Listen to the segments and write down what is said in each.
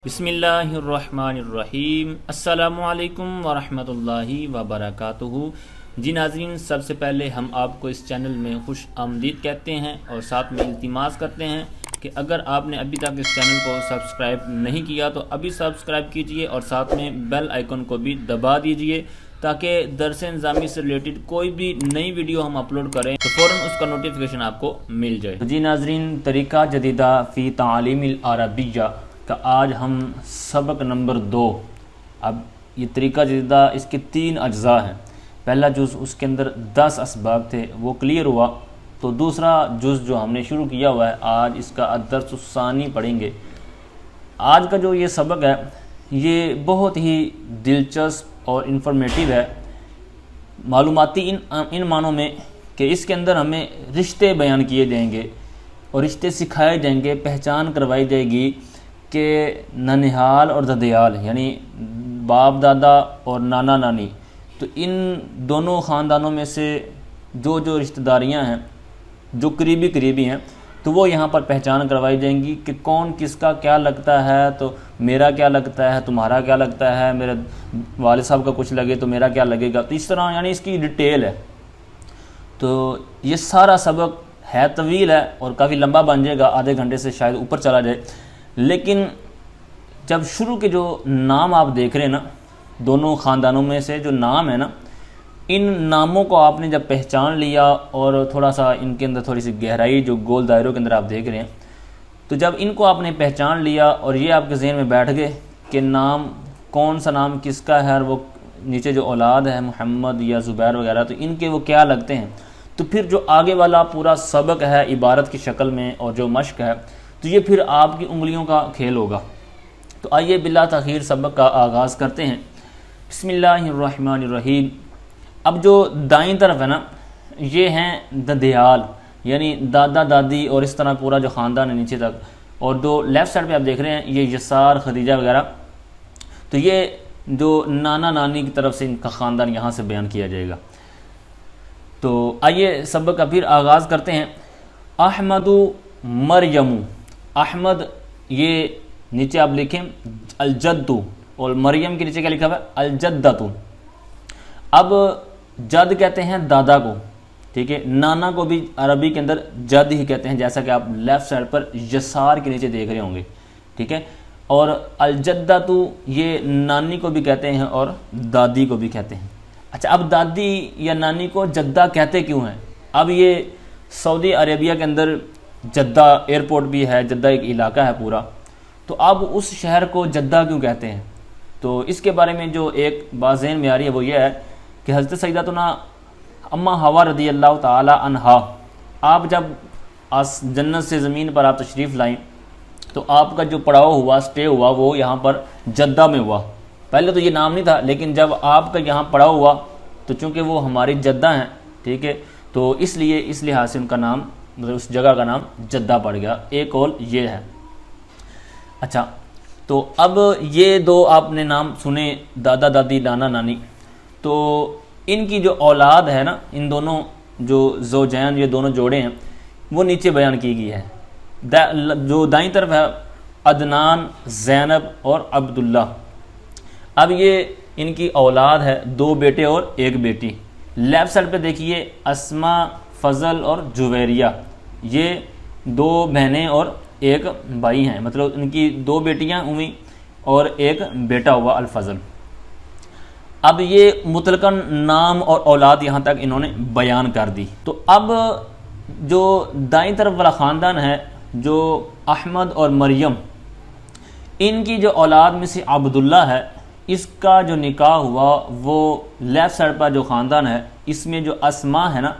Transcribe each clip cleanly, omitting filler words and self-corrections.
بسم اللہ الرحمن الرحیم۔ السلام علیکم ورحمۃ اللہ وبرکاتہ۔ جی ناظرین، سب سے پہلے ہم آپ کو اس چینل میں خوش آمدید کہتے ہیں اور ساتھ میں التماس کرتے ہیں کہ اگر آپ نے ابھی تک اس چینل کو سبسکرائب نہیں کیا تو ابھی سبسکرائب کیجئے اور ساتھ میں بیل آئیکن کو بھی دبا دیجئے تاکہ درس نظامی سے ریلیٹڈ کوئی بھی نئی ویڈیو ہم اپلوڈ کریں تو فوراً اس کا نوٹیفیکیشن آپ کو مل جائے۔ جی ناظرین، طریقہ جدیدہ فی تعلیم العربیہ کا آج ہم سبق نمبر 2۔ اب یہ طریقہ جدیدہ اس کے 3 اجزاء ہیں۔ پہلا جز اس کے اندر 10 اسباق تھے، وہ کلیئر ہوا، تو دوسرا جز جو ہم نے شروع کیا ہوا ہے آج اس کا الدرس الثانی پڑھیں گے۔ آج کا جو یہ سبق ہے یہ بہت ہی دلچسپ اور انفارمیٹیو ہے، معلوماتی ان معنوں میں کہ اس کے اندر ہمیں رشتے بیان کیے جائیں گے اور رشتے سکھائے جائیں گے، پہچان کروائی جائے گی کہ ننہال اور ددیال یعنی باپ دادا اور نانا نانی، تو ان دونوں خاندانوں میں سے جو رشتہ داریاں ہیں جو قریبی ہیں تو وہ یہاں پر پہچان کروائی جائیں گی کہ کون کس کا کیا لگتا ہے، تو میرا کیا لگتا ہے، تمہارا کیا لگتا ہے، میرے والد صاحب کا کچھ لگے تو میرا کیا لگے گا، تو اس طرح یعنی اس کی ڈیٹیل ہے۔ تو یہ سارا سبق ہے طویل ہے اور کافی لمبا بن جائے گا، آدھے گھنٹے سے شاید اوپر چلا جائے، لیکن جب شروع کے جو نام آپ دیکھ رہے ہیں نا، دونوں خاندانوں میں سے جو نام ہے نا، ان ناموں کو آپ نے جب پہچان لیا اور تھوڑا سا ان کے اندر تھوڑی سی گہرائی جو گول دائروں کے اندر آپ دیکھ رہے ہیں، تو جب ان کو آپ نے پہچان لیا اور یہ آپ کے ذہن میں بیٹھ گئے کہ نام کون سا نام کس کا ہے اور وہ نیچے جو اولاد ہے محمد یا زبیر وغیرہ تو ان کے وہ کیا لگتے ہیں، تو پھر جو آگے والا پورا سبق ہے عبارت کی شکل میں اور جو مشق ہے تو یہ پھر آپ کی انگلیوں کا کھیل ہوگا۔ تو آئیے بلا تاخیر سبق کا آغاز کرتے ہیں۔ بسم اللہ الرحمن الرحیم۔ اب جو دائیں طرف ہے نا یہ ہیں ددیال یعنی دادا دادی اور اس طرح پورا جو خاندان ہے نیچے تک، اور جو لیفٹ سائڈ پہ آپ دیکھ رہے ہیں یہ یسار خدیجہ وغیرہ، تو یہ جو نانا نانی کی طرف سے ان کا خاندان یہاں سے بیان کیا جائے گا۔ تو آئیے سبق کا پھر آغاز کرتے ہیں۔ احمد مریم، احمد یہ نیچے آپ لکھیں الجد، اور مریم کے نیچے کیا لکھا ہوا ہے الجدۃ۔ اب جد کہتے ہیں دادا کو، ٹھیک ہے، نانا کو بھی عربی کے اندر جد ہی کہتے ہیں، جیسا کہ آپ لیفٹ سائڈ پر یسار کے نیچے دیکھ رہے ہوں گے، ٹھیک ہے، اور الجدۃ یہ نانی کو بھی کہتے ہیں اور دادی کو بھی کہتے ہیں۔ اچھا، اب دادی یا نانی کو جدہ کہتے کیوں ہیں؟ اب یہ سعودی عربیہ کے اندر جدہ ایئرپورٹ بھی ہے، جدہ ایک علاقہ ہے پورا، تو اب اس شہر کو جدہ کیوں کہتے ہیں؟ تو اس کے بارے میں جو ایک بات ذہن میں آ رہی ہے وہ یہ ہے کہ حضرت سیدتنا اما حوا رضی اللہ تعالی عنہا، آپ جب جنت سے زمین پر آپ تشریف لائیں تو آپ کا جو پڑاؤ ہوا، سٹے ہوا، وہ یہاں پر جدہ میں ہوا۔ پہلے تو یہ نام نہیں تھا، لیکن جب آپ کا یہاں پڑاؤ ہوا تو چونکہ وہ ہماری جدہ ہیں، ٹھیک ہے، تو اس لیے اس لحاظ سے ان کا نام مطلب اس جگہ کا نام جدہ پڑ گیا۔ ایک اور یہ ہے۔ اچھا، تو اب یہ دو آپ نے نام سنے، دادا دادی نانا نانی، تو ان کی جو اولاد ہے نا، ان دونوں جو زوجین، یہ دونوں جوڑے ہیں، وہ نیچے بیان کی گئی ہے۔ جو دائیں طرف ہے عدنان، زینب اور عبداللہ۔ اب یہ ان کی اولاد ہے، 2 بیٹے اور 1 بیٹی۔ لیفٹ سائڈ پہ دیکھیے اسما، فضل اور جویریہ، یہ 2 بہنیں اور 1 بھائی ہیں، مطلب ان کی 2 بیٹیاں ہوئیں اور 1 بیٹا ہوا الفضل۔ اب یہ مطلقاً نام اور اولاد یہاں تک انہوں نے بیان کر دی۔ تو اب جو دائیں طرف والا خاندان ہے، جو احمد اور مریم، ان کی جو اولاد میں سے عبداللہ ہے، اس کا جو نکاح ہوا وہ لیفٹ سائڈ پر جو خاندان ہے اس میں جو اسما ہے نا،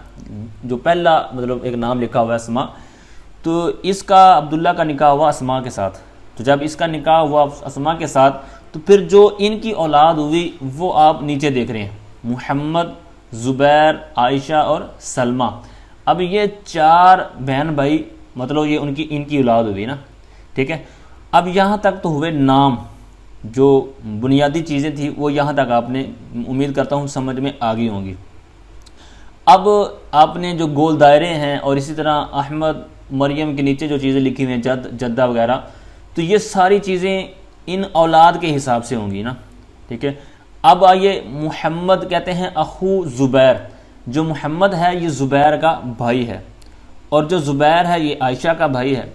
جو پہلا مطلب ایک نام لکھا ہوا ہے اسما، تو اس کا عبداللہ کا نکاح ہوا اسما کے ساتھ۔ تو جب اس کا نکاح ہوا اسما کے ساتھ تو پھر جو ان کی اولاد ہوئی وہ آپ نیچے دیکھ رہے ہیں، محمد، زبیر، عائشہ اور سلمہ۔ اب یہ 4 بہن بھائی، مطلب یہ ان کی اولاد ہوئی نا، ٹھیک ہے۔ اب یہاں تک تو ہوئے نام، جو بنیادی چیزیں تھیں وہ یہاں تک آپ نے امید کرتا ہوں سمجھ میں آ گئی ہوں گی۔ اب آپ نے جو گول دائرے ہیں اور اسی طرح احمد مریم کے نیچے جو چیزیں لکھی ہوئی ہیں جد، جدہ وغیرہ، تو یہ ساری چیزیں ان اولاد کے حساب سے ہوں گی نا، ٹھیک ہے۔ اب آئیے محمد کہتے ہیں اخو زبیر، جو محمد ہے یہ زبیر کا بھائی ہے، اور جو زبیر ہے یہ عائشہ کا بھائی ہے،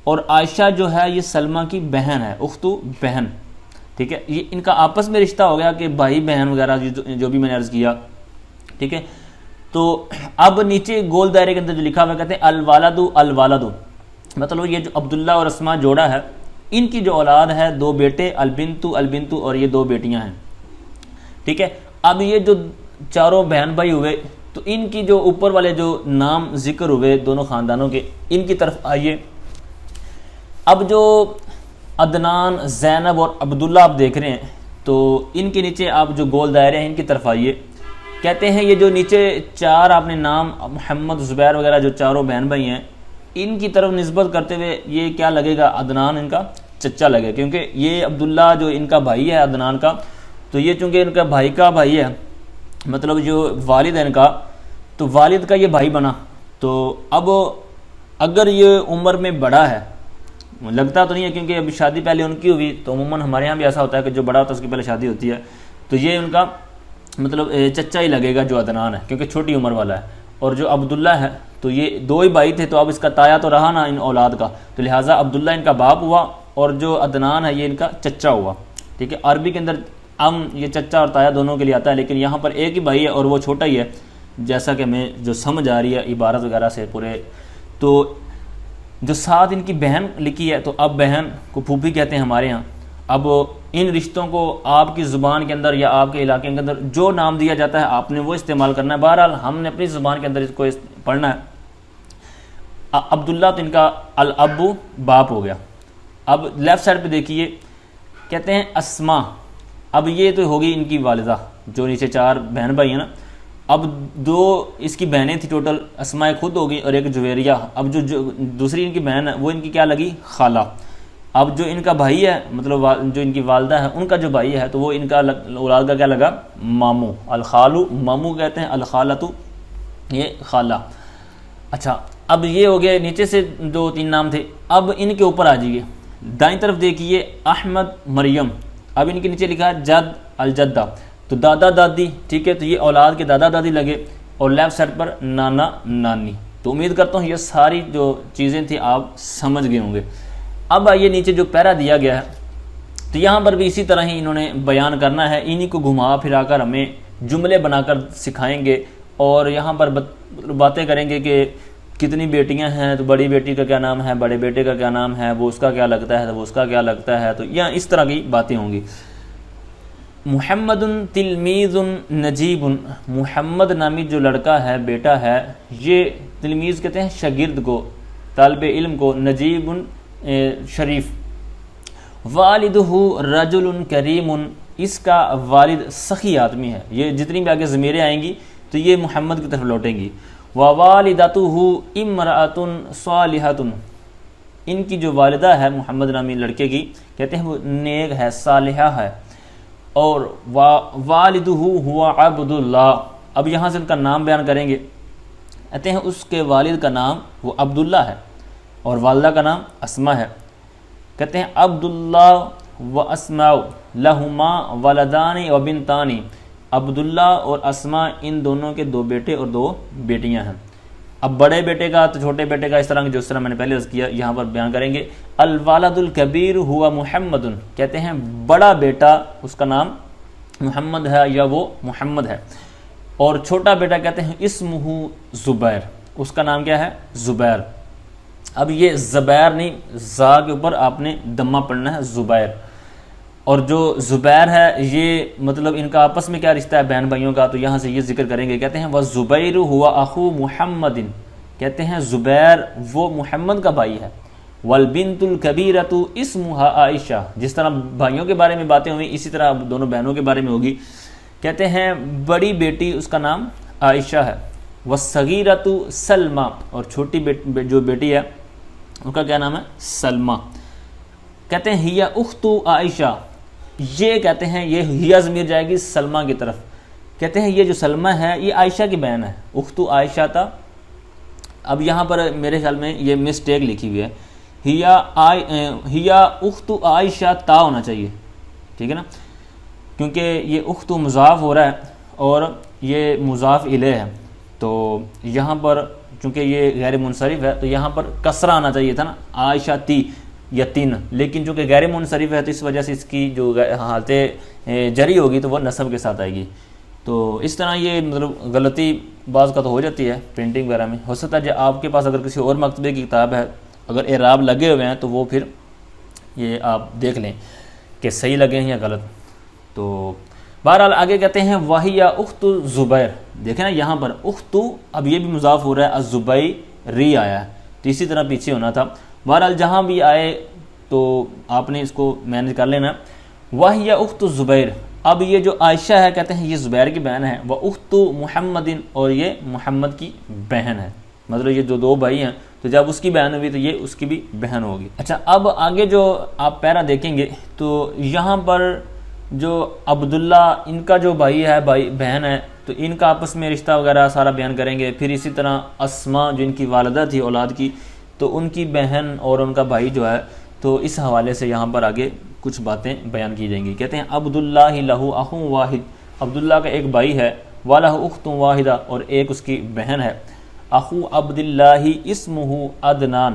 اور عائشہ جو ہے یہ سلمہ کی بہن ہے، اختو بہن، ٹھیک ہے۔ یہ ان کا آپس میں رشتہ ہو گیا کہ بھائی بہن وغیرہ جو بھی میں نے عرض کیا، ٹھیک ہے۔ تو اب نیچے گول دائرے کے اندر جو لکھا ہوا کہتے ہیں الوالد الوالد، مطلب یہ جو عبداللہ اور اسماء جوڑا ہے ان کی جو اولاد ہے 2 بیٹے، البنت البنت، اور یہ 2 بیٹیاں ہیں، ٹھیک ہے۔ اب یہ جو چاروں بہن بھائی ہوئے تو ان کی جو اوپر والے جو نام ذکر ہوئے دونوں خاندانوں کے، ان کی طرف آئیے۔ اب جو عدنان، زینب اور عبداللہ آپ دیکھ رہے ہیں تو ان کے نیچے آپ جو گول دائرے ہیں ان کی طرف آئیے۔ کہتے ہیں یہ جو نیچے 4 آپ نے نام محمد، زبیر وغیرہ جو چاروں بہن بھائی ہیں ان کی طرف نسبت کرتے ہوئے یہ کیا لگے گا، عدنان ان کا چچا لگے، کیونکہ یہ عبداللہ جو ان کا بھائی ہے عدنان کا، تو یہ چونکہ ان کا بھائی کا بھائی ہے، مطلب جو والد ہے ان کا، تو والد کا یہ بھائی بنا۔ تو اب اگر یہ عمر میں بڑا ہے، لگتا تو نہیں ہے کیونکہ ابھی شادی پہلے ان کی ہوئی، تو عموماً ہمارے یہاں بھی ایسا ہوتا ہے کہ جو بڑا ہوتا ہے اس کی پہلے شادی ہوتی ہے، تو یہ ان کا مطلب چچا ہی لگے گا جو عدنان ہے، کیونکہ چھوٹی عمر والا ہے۔ اور جو عبداللہ ہے تو یہ 2 ہی بھائی تھے، تو اب اس کا تایا تو رہا نا ان اولاد کا، تو لہٰذا عبداللہ ان کا باپ ہوا اور جو عدنان ہے یہ ان کا چچا ہوا، ٹھیک ہے۔ عربی کے اندر یہ چچا اور تایا دونوں کے لیے آتا ہے، لیکن یہاں پر ایک ہی بھائی ہے اور وہ چھوٹا ہی ہے، جیسا کہ ہمیں جو سمجھ آ رہی ہے عبارت وغیرہ سے پورے۔ تو جو ساتھ ان کی بہن لکھی ہے، تو اب بہن کو پھوپھی کہتے ہیں ہمارے ہاں۔ اب ان رشتوں کو آپ کی زبان کے اندر یا آپ کے علاقے کے اندر جو نام دیا جاتا ہے آپ نے وہ استعمال کرنا ہے، بہرحال ہم نے اپنی زبان کے اندر اس کو پڑھنا ہے۔ عبداللہ تو ان کا الابو باپ ہو گیا۔ اب لیفٹ سائڈ پہ دیکھیے کہتے ہیں اسماء، اب یہ تو ہوگی ان کی والدہ، جو نیچے 4 بہن بھائی ہیں نا، اب 2 اس کی بہنیں تھی ٹوٹل، اسماء خود ہوگی اور ایک جویریہ، اب جو دوسری ان کی بہن ہے وہ ان کی کیا لگی، خالہ۔ اب جو ان کا بھائی ہے مطلب جو ان کی والدہ ہے ان کا جو بھائی ہے تو وہ ان کا اولاد کا کیا لگا، مامو، الخالو مامو کہتے ہیں، الخالتو یہ خالہ۔ اچھا اب یہ ہو گیا، نیچے سے 2-3 نام تھے۔ اب ان کے اوپر آ جائیے، دائیں طرف دیکھیے احمد، مریم، اب ان کے نیچے لکھا ہے جد، الجدہ، تو دادا دادی، ٹھیک ہے، تو یہ اولاد کے دادا دادی لگے، اور لیفٹ سائڈ پر نانا نانی۔ تو امید کرتا ہوں یہ ساری جو چیزیں تھیں آپ سمجھ گئے ہوں گے۔ اب آئیے نیچے جو پیرا دیا گیا ہے تو یہاں پر بھی اسی طرح ہی انہوں نے بیان کرنا ہے، انہی کو گھما پھرا کر ہمیں جملے بنا کر سکھائیں گے، اور یہاں پر باتیں کریں گے کہ کتنی بیٹیاں ہیں، تو بڑی بیٹی کا کیا نام ہے، بڑے بیٹے کا کیا نام ہے، وہ اس کا کیا لگتا ہے، تو وہ اس کا کیا لگتا ہے، تو یہاں اس طرح کی باتیں ہوں گی۔ محمد تلمیذ نجیب، محمد نامی جو لڑکا ہے، بیٹا ہے، یہ تلمیذ کہتے ہیں شاگرد کو، طالب علم کو، نجیب شریف۔ والدہ رجل کریم، اس کا والد سخی آدمی ہے، یہ جتنی بھی آگے ضمیریں آئیں گی تو یہ محمد کی طرف لوٹیں گی۔ ووالدتہ امرأۃ صالحۃ، ان کی جو والدہ ہے محمد نامی لڑکے کی کہتے ہیں وہ نیک ہے، صالحہ ہے۔ اور والدہ ہوا عبداللہ، اب یہاں سے ان کا نام بیان کریں گے، کہتے ہیں اس کے والد کا نام وہ عبداللہ ہے اور والدہ کا نام اسماء ہے۔ کہتے ہیں عبداللہ و اسماء لہما ولدان و بنتان، عبداللہ اور اسماء ان دونوں کے 2 بیٹے اور 2 بیٹیاں ہیں۔ اب بڑے بیٹے کا تو چھوٹے بیٹے کا اس طرح جو اس طرح میں نے پہلے عرض کیا یہاں پر بیان کریں گے۔ الوالد الکبیر ہوا محمد، کہتے ہیں بڑا بیٹا اس کا نام محمد ہے یا وہ محمد ہے، اور چھوٹا بیٹا کہتے ہیں اسمہ زبیر، اس کا نام کیا ہے، زبیر۔ اب یہ زبیر نہیں، زا کے اوپر آپ نے دمہ پڑھنا ہے، زبیر۔ اور جو زبیر ہے یہ مطلب ان کا آپس میں کیا رشتہ ہے بہن بھائیوں کا، تو یہاں سے یہ ذکر کریں گے، کہتے ہیں وَالزُبَيْرُ هُوَ أَخُو مُحَمَّدٍ، کہتے ہیں زبیر وہ محمد کا بھائی ہے۔ وَالْبِنْتُ الْكَبِيرَةُ اسْمُهَا عائشہ، جس طرح بھائیوں کے بارے میں باتیں ہوئیں اسی طرح دونوں بہنوں کے بارے میں ہوگی۔ کہتے ہیں بڑی بیٹی اس کا نام عائشہ ہے۔ وَالصَّغِيرَةُ سلمہ، اور چھوٹی جو بیٹی ہے ان کا کیا نام ہے، سلمہ۔ کہتے ہیں ہی اخت عائشہ، یہ کہتے ہیں یہ ہیا ضمیر جائے گی سلمہ کی طرف، کہتے ہیں یہ جو سلمہ ہے یہ عائشہ کی بہن ہے، اخت عائشہ تھا۔ اب یہاں پر میرے خیال میں یہ مسٹیک لکھی ہوئی ہے، ہیا اخت عائشہ تا ہونا چاہیے، ٹھیک ہے نا، کیونکہ یہ اخت مضاف ہو رہا ہے اور یہ مضاف الیہ ہے، تو یہاں پر چونکہ یہ غیر منصرف ہے تو یہاں پر کسرہ آنا چاہیے تھا نا، عائشہ تی یا تین، لیکن چونکہ غیر منصرف ہے تو اس وجہ سے اس کی جو حالت جری ہوگی تو وہ نصب کے ساتھ آئے گی۔ تو اس طرح یہ مطلب غلطی بعض کا تو ہو جاتی ہے پرنٹنگ وغیرہ میں، ہو سکتا ہے جو آپ کے پاس اگر کسی اور مکتبے کی کتاب ہے اگر اعراب لگے ہوئے ہیں تو وہ پھر یہ آپ دیکھ لیں کہ صحیح لگے ہیں یا غلط۔ تو بہرحال آگے کہتے ہیں وَهِيَ اخت زبیر، دیکھیں نا یہاں پر اخت، اب یہ بھی مضاف ہو رہا ہے، الزبیری آیا ہے تو اسی طرح پیچھے ہونا تھا۔ بہرحال جہاں بھی آئے تو آپ نے اس کو مینج کر لینا۔ وَهِيَ اخت زبیر، اب یہ جو عائشہ ہے کہتے ہیں یہ زبیر کی بہن ہے، وہ اخت محمد، اور یہ محمد کی بہن ہے، مطلب یہ جو دو بھائی ہیں تو جب اس کی بہن ہوئی تو یہ اس کی بھی بہن ہوگی۔ اچھا اب آگے جو آپ پیرا دیکھیں گے تو یہاں پر جو عبداللہ ان کا جو بھائی ہے بہن ہے تو ان کا آپس میں رشتہ وغیرہ سارا بیان کریں گے، پھر اسی طرح اسما جو ان کی والدہ تھی اولاد کی تو ان کی بہن اور ان کا بھائی جو ہے تو اس حوالے سے یہاں پر آگے کچھ باتیں بیان کی جائیں گی۔ کہتے ہیں عبداللہ لہو اخو واحد، عبداللہ کا ایک بھائی ہے، والہ اخت واحدہ، اور ایک اس کی بہن ہے۔ اخو عبداللہ اسمہ عدنان،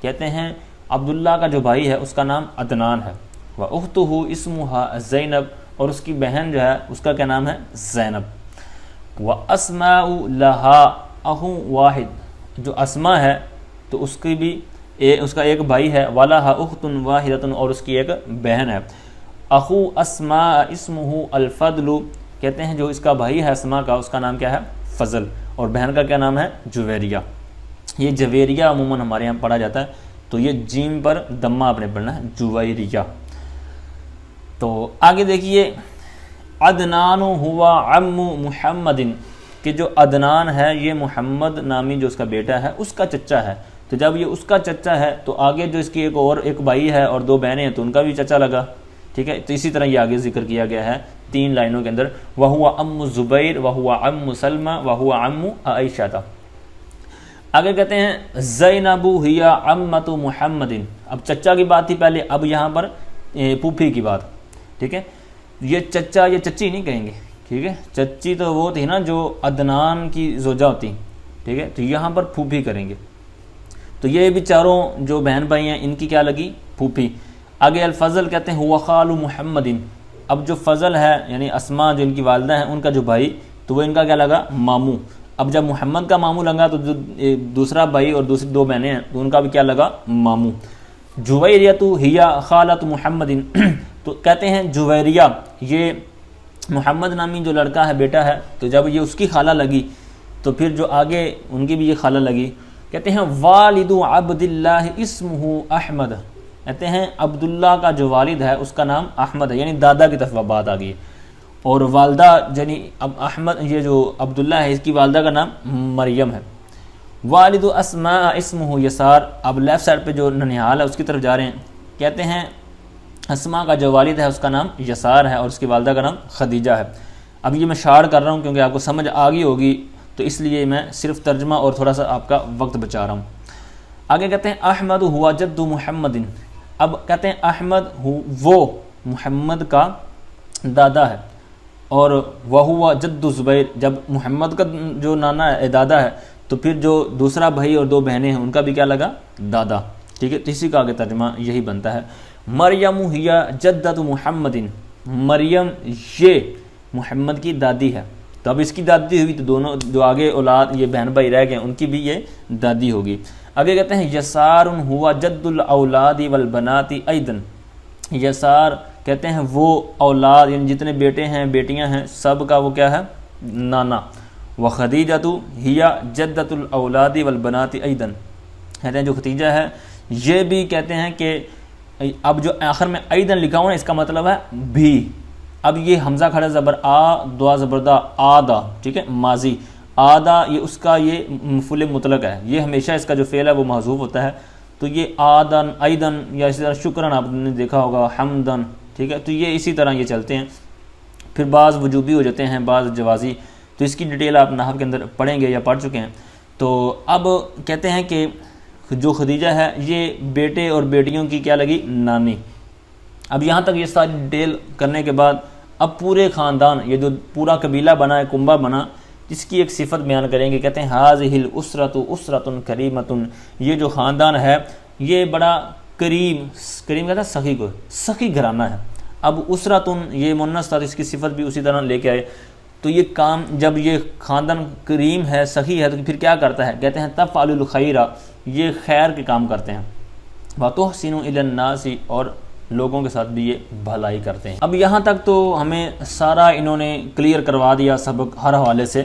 کہتے ہیں عبداللہ کا جو بھائی ہے اس کا نام عدنان ہے، وَأُخْتُهُ اسمها زینب، اور اس کی بہن جو ہے اس کا کیا نام ہے زینب۔ وَأَسْمَاءُ لَهَا أَخٌ واحد، جو اسما ہے تو اس کی بھی اس کا ایک بھائی ہے، وَلَهَا أُخْتٌ وَاحِدَةٌ، اور اس کی ایک بہن ہے۔ اخو اسماء اسمہ الفضل، کہتے ہیں جو اس کا بھائی ہے اسما کا اس کا نام کیا ہے فضل، اور بہن کا کیا نام ہے جویریہ۔ یہ جویریہ عموماً ہمارے یہاں پڑھا جاتا ہے تو یہ جیم پر دمہ آپ نے پڑھنا ہے، جویریہ۔ تو آگے دیکھیے عدنان ہوا عم محمد، کہ جو عدنان ہے یہ محمد نامی جو اس کا بیٹا ہے اس کا چچا ہے، تو جب یہ اس کا چچا ہے تو آگے جو اس کی ایک بھائی ہے اور دو بہنیں ہیں تو ان کا بھی چچا لگا، ٹھیک ہے، تو اسی طرح یہ آگے ذکر کیا گیا ہے 3 لائنوں کے اندر، وَهُوَ عَمُّ الزُّبَيْرِ وَهُوَ عَمُّ سلمہ وَهُوَ عَمُّ عائشہ۔ آگے کہتے ہیں زینب ہی عمت محمد، اب چچا کی بات تھی پہلے، اب یہاں پر پھوپھی کی بات، ٹھیک ہے، یہ چچا یہ چچی نہیں کہیں گے، ٹھیک ہے، چچی تو وہ تھی نا جو عدنان کی زوجہ ہوتی، ٹھیک ہے، تو یہاں پر پھوپھی کریں گے، تو یہ بھی چاروں جو بہن بھائی ہیں ان کی کیا لگی پھوپھی۔ آگے الفضل کہتے ہیں ہوا خال محمد، اب جو فضل ہے یعنی اسما جو ان کی والدہ ہیں ان کا جو بھائی تو وہ ان کا کیا لگا ماموں، اب جب محمد کا ماموں لگا تو جو دوسرا بھائی اور دوسری 2 بہنیں ہیں تو ان کا بھی کیا لگا ماموں۔ جویریۃ ہی خالۃ محمد، تو کہتے ہیں جویریہ یہ محمد نامی جو لڑکا ہے بیٹا ہے تو جب یہ اس کی خالہ لگی تو پھر جو آگے ان کی بھی یہ خالہ لگی۔ کہتے ہیں والد عبداللہ اسمہ احمد، کہتے ہیں عبداللہ کا جو والد ہے اس کا نام احمد ہے، یعنی دادا کی طرف بات آ گئی، اور والدہ یعنی اب احمد یہ جو عبداللہ ہے اس کی والدہ کا نام مریم ہے۔ والد اسماء اسمہ یسار، اب لیفٹ سائڈ پہ جو ننیال ہے اس کی طرف جا رہے ہیں، کہتے ہیں اسماء کا جو والد ہے اس کا نام یسار ہے اور اس کی والدہ کا نام خدیجہ ہے۔ اب یہ میں شارٹ کر رہا ہوں کیونکہ آپ کو سمجھ آ گئی ہوگی تو اس لیے میں صرف ترجمہ اور تھوڑا سا آپ کا وقت بچا رہا ہوں۔ آگے کہتے ہیں احمد ہوا جد محمد، اب کہتے ہیں احمد وہ محمد کا دادا ہے، اور وہ جد زبیر، جب محمد کا جو نانا ہے دادا ہے تو پھر جو دوسرا بھائی اور 2 بہنیں ہیں ان کا بھی کیا لگا دادا، ٹھیک ہے، تو اسی کا آگے ترجمہ یہی بنتا ہے۔ مریم ہی جدت محمد، مریم یہ محمد کی دادی ہے، تو اب اس کی دادی ہوئی تو دونوں جو آگے اولاد یہ بہن بھائی رہ گئے ان کی بھی یہ دادی ہوگی۔ آگے کہتے ہیں یسار ہوا جد الاولاد والبنات ایضا، یسار کہتے ہیں وہ اولاد یعنی جتنے بیٹے ہیں بیٹیاں ہیں سب کا وہ کیا ہے نانا۔ وخدیجۃ ہی جدت الاولاد والبنات ایضا، کہتے ہیں جو خدیجہ ہے یہ بھی کہتے ہیں کہ اب جو آخر میں ایضا لکھا ہوا ہے اس کا مطلب ہے بھی، اب یہ حمزہ کھڑا زبر آ دعا زبردہ آدھا، ٹھیک ہے، ماضی آدھا یہ اس کا یہ مفعول مطلق ہے، یہ ہمیشہ اس کا جو فعل ہے وہ محذوف ہوتا ہے، تو یہ آدن ایدن یا اسی طرح شکرن آپ نے دیکھا ہوگا حمدن، ٹھیک ہے، تو یہ اسی طرح یہ چلتے ہیں، پھر بعض وجوبی ہو جاتے ہیں بعض جوازی، تو اس کی ڈیٹیل آپ نحو کے اندر پڑھیں گے یا پڑھ چکے ہیں۔ تو اب کہتے ہیں کہ جو خدیجہ ہے یہ بیٹے اور بیٹیوں کی کیا لگی؟ نانی۔ اب یہاں تک یہ ساری ڈیٹیل کرنے کے بعد اب پورے خاندان، یہ جو پورا قبیلہ بنا ہے، کنبہ بنا، اس کی ایک صفت بیان کریں گے۔ کہتے ہیں ھذہ الاسرۃ اسرۃ کریمۃ، یہ جو خاندان ہے یہ بڑا کریم کہتا ہے سخی کو، سخی گھرانہ ہے۔ اب اسرۃ یہ مؤنث تھا، اس کی صفت بھی اسی طرح لے کے آئے۔ تو یہ کام جب یہ خاندان کریم ہے، سخی ہے، تو پھر کیا کرتا ہے؟ کہتے ہیں تفعل الخیر، یہ خیر کے کام کرتے ہیں۔ وتحسن الی الناس، اور لوگوں کے ساتھ بھی یہ بھلائی کرتے ہیں۔ اب یہاں تک تو ہمیں سارا انہوں نے کلیئر کروا دیا سبق ہر حوالے سے۔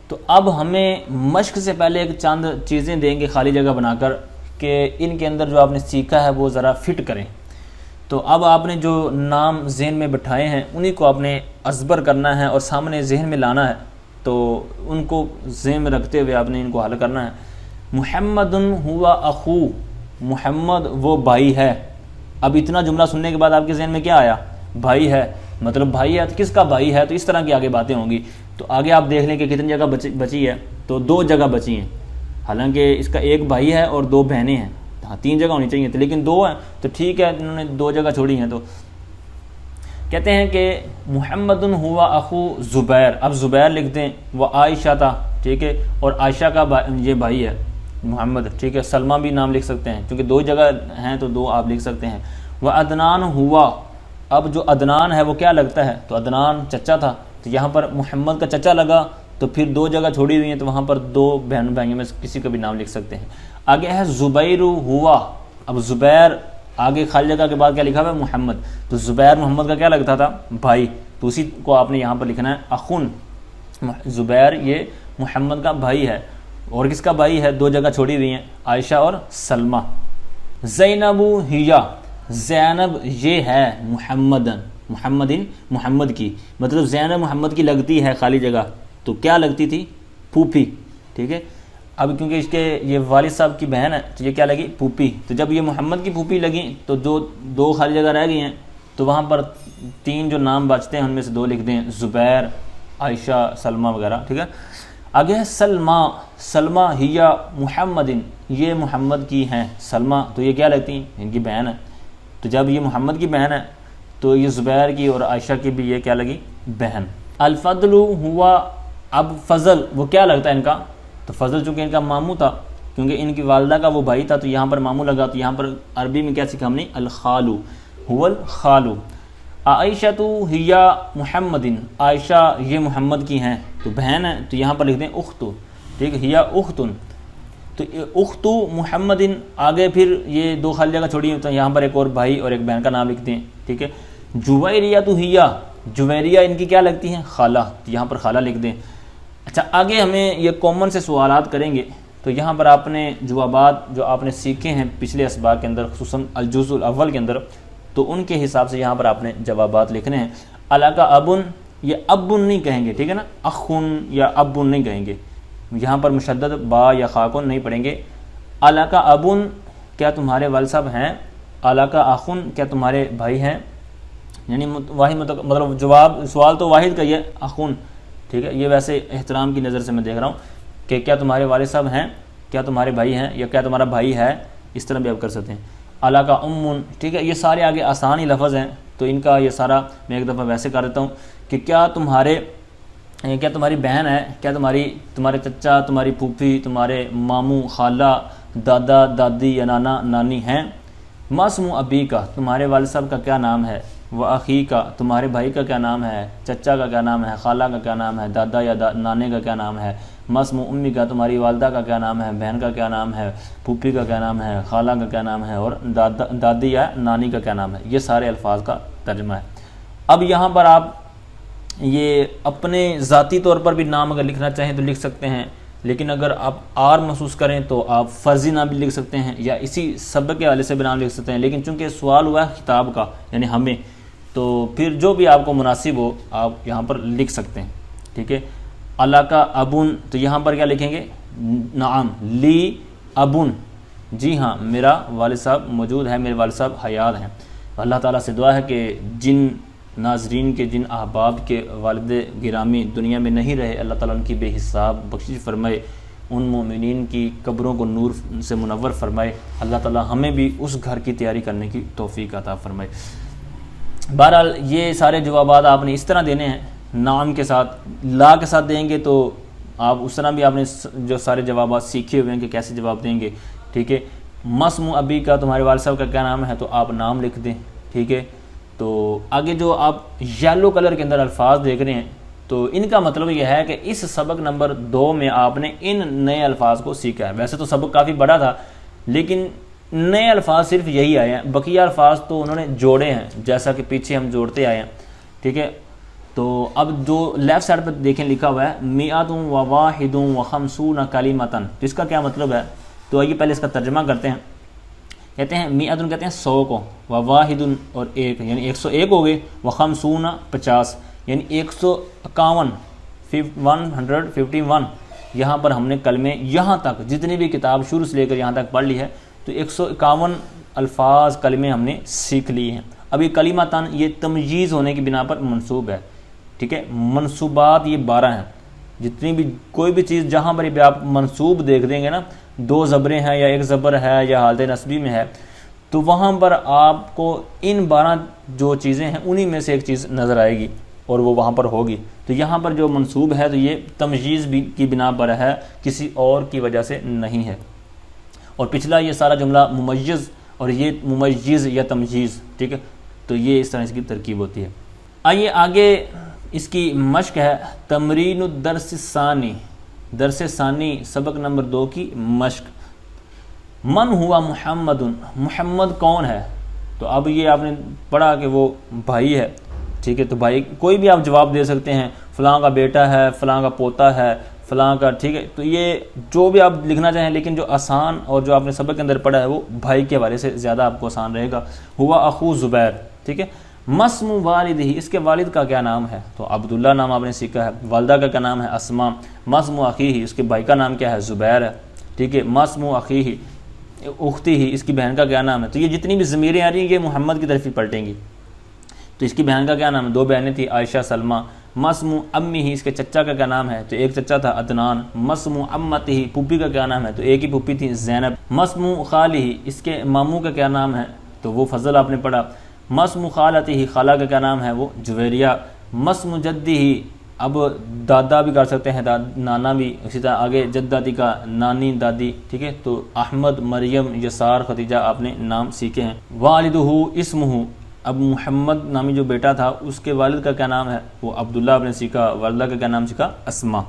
تو اب ہمیں مشق سے پہلے ایک چند چیزیں دیں گے خالی جگہ بنا کر کہ ان کے اندر جو آپ نے سیکھا ہے وہ ذرا فٹ کریں۔ تو اب آپ نے جو نام ذہن میں بٹھائے ہیں انہی کو آپ نے ازبر کرنا ہے اور سامنے ذہن میں لانا ہے۔ تو ان کو ذہن میں رکھتے ہوئے آپ نے ان کو حل کرنا ہے۔ محمد ہوا اخو، محمد وہ بھائی ہے۔ اب اتنا جملہ سننے کے بعد آپ کے ذہن میں کیا آیا؟ بھائی ہے، مطلب بھائی ہے تو کس کا بھائی ہے؟ تو اس طرح کی آگے باتیں ہوں گی۔ تو آگے آپ دیکھ لیں کہ کتنی جگہ بچی ہے، تو 2 جگہ بچی ہیں، حالانکہ اس کا ایک بھائی ہے اور 2 بہنیں ہیں۔ ہاں 3 جگہ ہونی چاہیے تھی لیکن 2 ہیں، تو ٹھیک ہے انہوں نے 2 جگہ چھوڑی ہیں۔ تو کہتے ہیں کہ محمد ہوا اخو زبیر، اب زبیر لکھ دیں، وہ عائشہ تھا، ٹھیک ہے، اور عائشہ کا یہ بھائی ہے محمد، ٹھیک ہے۔ سلمہ بھی نام لکھ سکتے ہیں کیونکہ 2 جگہ ہیں تو 2 آپ لکھ سکتے ہیں۔ وہ عدنان ہوا، اب جو عدنان ہے وہ کیا لگتا ہے؟ تو عدنان چچا تھا، تو یہاں پر محمد کا چچا لگا، تو پھر 2 جگہ چھوڑی ہوئی ہیں تو وہاں پر 2 بہن بھائیوں میں کسی کا بھی نام لکھ سکتے ہیں۔ آگے ہے زبیر ہوا، اب زبیر آگے خالی جگہ کے بعد کیا لکھا ہوا ہے؟ محمد، تو زبیر محمد کا کیا لگتا تھا؟ بھائی، تو اسی کو آپ نے یہاں پر لکھنا ہے اخن، زبیر یہ محمد کا بھائی ہے، اور کس کا بھائی ہے؟ 2 جگہ چھوڑی ہوئی ہیں، عائشہ اور سلمہ۔ زینب ہیا، زینب یہ ہے محمد کی، مطلب زینب محمد کی لگتی ہے خالی جگہ، تو کیا لگتی تھی؟ پھوپھی، ٹھیک ہے۔ اب کیونکہ اس کے یہ والد صاحب کی بہن ہے تو یہ کیا لگی؟ پھوپھی۔ تو جب یہ محمد کی پھوپھی لگی تو جو 2 خالی جگہ رہ گئی ہیں تو وہاں پر 3 جو نام بچتے ہیں ان میں سے 2 لکھ دیں، زبیر، عائشہ، سلمہ وغیرہ، ٹھیک ہے۔ آگے ہے سلمہ، سلمہ ہیا محمد، یہ محمد کی ہیں سلمہ، تو یہ کیا لگتی ہیں؟ ان کی بہن ہے۔ تو جب یہ محمد کی بہن ہے تو یہ زبیر کی اور عائشہ کی بھی یہ کیا لگی؟ بہن۔ الفضل ہوا، اب فضل وہ کیا لگتا ہے ان کا؟ تو فضل چونکہ ان کا ماموں تھا، کیونکہ ان کی والدہ کا وہ بھائی تھا تو یہاں پر ماموں لگا، تو یہاں پر عربی میں کیا سیکھا ہم نے؟ الخالو، هو الخالو۔ عائشہ ہیا محمد، عائشہ یہ محمد کی ہیں تو بہن ہے، تو یہاں پر لکھ دیں اخت، ٹھیک ہے، ہیا اخت، تو اخت محمد۔ آگے پھر یہ 2 خالی جگہ چھوڑی ہوئی تو یہاں پر ایک اور بھائی اور ایک بہن کا نام لکھ دیں، ٹھیک ہے۔ جویریہ ہیا، جویریہ ان کی کیا لگتی ہیں؟ خالہ، تو یہاں پر خالہ لکھ دیں۔ اچھا آگے ہمیں یہ کامن سے سوالات کریں گے، تو یہاں پر آپ نے جوابات جو آپ نے سیکھے ہیں پچھلے اسباق کے اندر، خصوصاً الجزء الاول کے اندر، تو ان کے حساب سے یہاں پر آپ نے جوابات لکھنے ہیں۔ علاقہ ابن، یہ ابن نہیں کہیں گے، ٹھیک ہے نا، اخن یا ابن نہیں کہیں گے، یہاں پر مشدد با یا خاکن نہیں پڑھیں گے۔ علاقہ ابن، کیا تمہارے والد صاحب ہیں؟ علاقہ اخن، کیا تمہارے بھائی ہیں؟ یعنی واحد مطلب جواب سوال تو واحد کا ہی ہے، اخن، ٹھیک ہے۔ یہ ویسے احترام کی نظر سے میں دیکھ رہا ہوں کہ کیا تمہارے والد صاحب ہیں، کیا تمہارے بھائی ہیں، یا کیا تمہارا بھائی ہے، اس طرح بھی آپ کر سکتے ہیں۔ علاقہ امن، ٹھیک ہے، یہ سارے آگے آسان ہی لفظ ہیں تو ان کا یہ سارا میں ایک دفعہ ویسے کر دیتا ہوں کہ کیا تمہاری بہن ہے، کیا تمہارے چچا، تمہاری پھوپھی، تمہارے ماموں، خالہ، دادا، دادی یا نانا، نانی ہیں۔ ما اسم ابی کا، تمہارے والد صاحب کا کیا نام ہے؟ و اخی کا، تمہارے بھائی کا کیا نام ہے؟ چچا کا کیا نام ہے؟ خالہ کا کیا نام ہے؟ دادا یا نانے کا کیا نام ہے؟ ما اسم امی کا، تمہاری والدہ کا کیا نام ہے؟ بہن کا کیا نام ہے؟ پھوپھی کا کیا نام ہے؟ خالہ کا کیا نام ہے؟ اور دادی یا نانی کا کیا نام ہے؟ یہ سارے الفاظ کا ترجمہ ہے۔ اب یہاں پر آپ یہ اپنے ذاتی طور پر بھی نام اگر لکھنا چاہیں تو لکھ سکتے ہیں، لیکن اگر آپ آر محسوس کریں تو آپ فرضی نام بھی لکھ سکتے ہیں یا اسی سبق کے حوالے سے بھی نام لکھ سکتے ہیں، لیکن چونکہ سوال ہوا ہے خطاب کا یعنی ہمیں، تو پھر جو بھی آپ کو مناسب ہو آپ یہاں پر لکھ سکتے ہیں، ٹھیک ہے۔ علاقہ ابن، تو یہاں پر کیا لکھیں گے؟ نعم لی ابن، جی ہاں میرا والد صاحب موجود ہے، میرے والد صاحب حیات ہیں۔ اللہ تعالیٰ سے دعا ہے کہ جن ناظرین کے، جن احباب کے والد گرامی دنیا میں نہیں رہے، اللہ تعالیٰ ان کی بے حساب بخشش فرمائے، ان مومنین کی قبروں کو نور سے منور فرمائے۔ اللہ تعالیٰ ہمیں بھی اس گھر کی تیاری کرنے کی توفیق عطا فرمائے۔ بہرحال یہ سارے جوابات آپ نے اس طرح دینے ہیں، نام کے ساتھ، لا کے ساتھ دیں گے تو آپ اس طرح بھی آپ نے جو سارے جوابات سیکھے ہوئے ہیں کہ کیسے جواب دیں گے، ٹھیک ہے۔ مسم ابی کا، تمہارے والد صاحب کا کیا نام ہے، تو آپ نام لکھ دیں، ٹھیک ہے۔ تو آگے جو آپ یلو کلر کے اندر الفاظ دیکھ رہے ہیں تو ان کا مطلب یہ ہے کہ اس سبق نمبر 2 میں آپ نے ان نئے الفاظ کو سیکھا ہے۔ ویسے تو سبق کافی بڑا تھا لیکن نئے الفاظ صرف یہی آئے ہیں، بقیہ الفاظ تو انہوں نے جوڑے ہیں جیسا کہ پیچھے ہم جوڑتے آئے ہیں، ٹھیک ہے۔ تو اب جو لیفٹ سائڈ پہ دیکھیں لکھا ہوا ہے مئۃ و واحد و خمسون کلمۃ، تو اس کا کیا مطلب ہے؟ تو آئیے پہلے اس کا ترجمہ کرتے ہیں۔ کہتے ہیں مئۃ کہتے ہیں 100 کو، و واحد اور ایک یعنی 101 ہو گئے، و خمسون 50 یعنی 151 151۔ یہاں پر ہم نے کلمے یہاں تک جتنی بھی کتاب شروع سے لے کر یہاں تک پڑھ لی ہے تو 151 الفاظ کلمے ہم نے سیکھ لیے ہیں۔ اب یہ کلمتان یہ تمجیز ہونے کی بنا پر منصوب ہے، ٹھیک ہے۔ منصوبات یہ 12 ہیں، جتنی بھی کوئی بھی چیز جہاں پر بھی آپ منصوب دیکھ دیں گے نا، 2 زبریں ہیں یا 1 زبر ہے یا حالت نصبی میں ہے، تو وہاں پر آپ کو ان 12 جو چیزیں ہیں انہی میں سے ایک چیز نظر آئے گی اور وہ وہاں پر ہوگی۔ تو یہاں پر جو منصوب ہے تو یہ تمجیز کی بنا پر ہے، کسی اور کی وجہ سے نہیں ہے۔ اور پچھلا یہ سارا جملہ ممیز اور یہ ممیز یا تمجیز، ٹھیک ہے۔ تو یہ اس طرح اس کی ترکیب ہوتی ہے۔ آئیے آگے اس کی مشق ہے تمرین الدرس الثانی، درس ثانی سبق نمبر 2 کی مشق۔ من ہوا محمد، محمد کون ہے؟ تو اب یہ آپ نے پڑھا کہ وہ بھائی ہے، ٹھیک ہے۔ تو بھائی کوئی بھی آپ جواب دے سکتے ہیں، فلاں کا بیٹا ہے، فلاں کا پوتا ہے، فلاں کا، ٹھیک ہے۔ تو یہ جو بھی آپ لکھنا چاہیں، لیکن جو آسان اور جو آپ نے سبق کے اندر پڑھا ہے وہ بھائی کے حوالے سے زیادہ آپ کو آسان رہے گا۔ ہوا اخو زبیر، ٹھیک ہے۔ مسم والدہ، اس کے والد کا کیا نام ہے؟ تو عبداللہ نام آپ نے سیکھا ہے۔ والدہ کا کیا نام ہے؟ اسماء۔ مسم اخیہ، اس کے بھائی کا نام کیا ہے؟ زبیر ہے، ٹھیک ہے۔ مسم اخیہ اختی ہی، اس کی بہن کا کیا نام ہے؟ تو یہ جتنی بھی ضمیریں آ رہی ہیں یہ محمد کی طرف ہی پلٹیں گی۔ تو اس کی بہن کا کیا نام ہے؟ 2 بہنیں تھیں، عائشہ سلمہ۔ مسم امی ہی، اس کے چچا کا کیا نام ہے؟ تو ایک چچا تھا عدنان۔ مسم امتی ہی، پھوپھی کا کیا نام ہے؟ تو ایک ہی پھوپھی تھی زینب۔ مسم خالی ہی، اس کے ماموں کا کیا نام ہے؟ تو وہ فضل آپ نے پڑھا۔ مسم خالتی ہی، خالہ کا کیا نام ہے؟ وہ جویریہ۔ مسم جدی ہی، اب دادا بھی کر سکتے ہیں، نانا بھی، اسی طرح آگے جداتی کا نانی دادی، ٹھیک ہے۔ تو احمد، مریم، یسار، ختیجہ آپ نے نام سیکھے ہیں۔ والدہ اسمہ، اب محمد نامی جو بیٹا تھا اس کے والد کا کیا نام ہے؟ وہ عبداللہ آپ نے سیکھا۔ والدہ کا کیا نام سیکھا؟ اسماء۔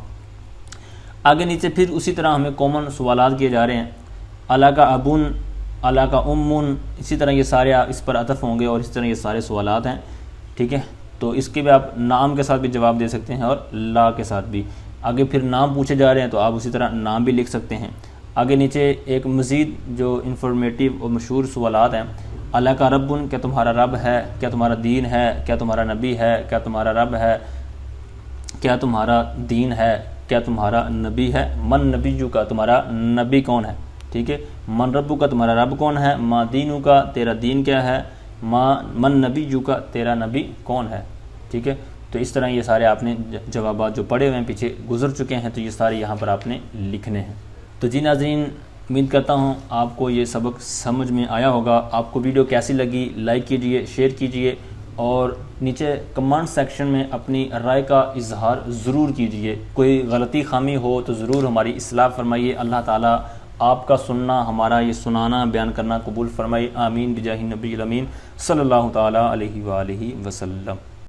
آگے نیچے پھر اسی طرح ہمیں کامن سوالات کیے جا رہے ہیں۔ اللہ کا ابن، اللہ کا امن، اسی طرح یہ سارے اس پر عطف ہوں گے اور اس طرح یہ سارے سوالات ہیں، ٹھیک ہے۔ تو اس کے بھی آپ نام کے ساتھ بھی جواب دے سکتے ہیں اور لا کے ساتھ بھی۔ آگے پھر نام پوچھے جا رہے ہیں تو آپ اسی طرح نام بھی لکھ سکتے ہیں۔ آگے نیچے ایک مزید جو انفارمیٹیو اور مشہور سوالات ہیں۔ اللہ کا ربن، کیا تمہارا رب ہے؟ کیا تمہارا دین ہے؟ کیا تمہارا نبی ہے؟ کیا تمہارا رب ہے؟ کیا تمہارا دین ہے؟ کیا تمہارا نبی ہے؟ من نبیو کا، تمہارا نبی کون ہے؟ ٹھیک ہے۔ من ربو کا، تمہارا رب کون ہے؟ ما دینو کا، تیرا دین کیا ہے؟ من نبیو کا، تیرا نبی کون ہے؟ ٹھیک ہے۔ تو اس طرح یہ سارے آپ نے جوابات جو پڑھے ہوئے ہیں پیچھے گزر چکے ہیں تو یہ سارے یہاں پر آپ نے لکھنے ہیں۔ تو جی ناظرین، امید کرتا ہوں آپ کو یہ سبق سمجھ میں آیا ہوگا۔ آپ کو ویڈیو کیسی لگی لائک کیجئے، شیئر کیجئے اور نیچے کمنٹ سیکشن میں اپنی رائے کا اظہار ضرور کیجئے۔ کوئی غلطی خامی ہو تو ضرور ہماری اصلاح فرمائیے۔ اللہ تعالیٰ آپ کا سننا، ہمارا یہ سنانا، بیان کرنا قبول فرمائے۔ آمین بجاہ نبی الامین صلی اللہ تعالیٰ علیہ وآلہ وسلم۔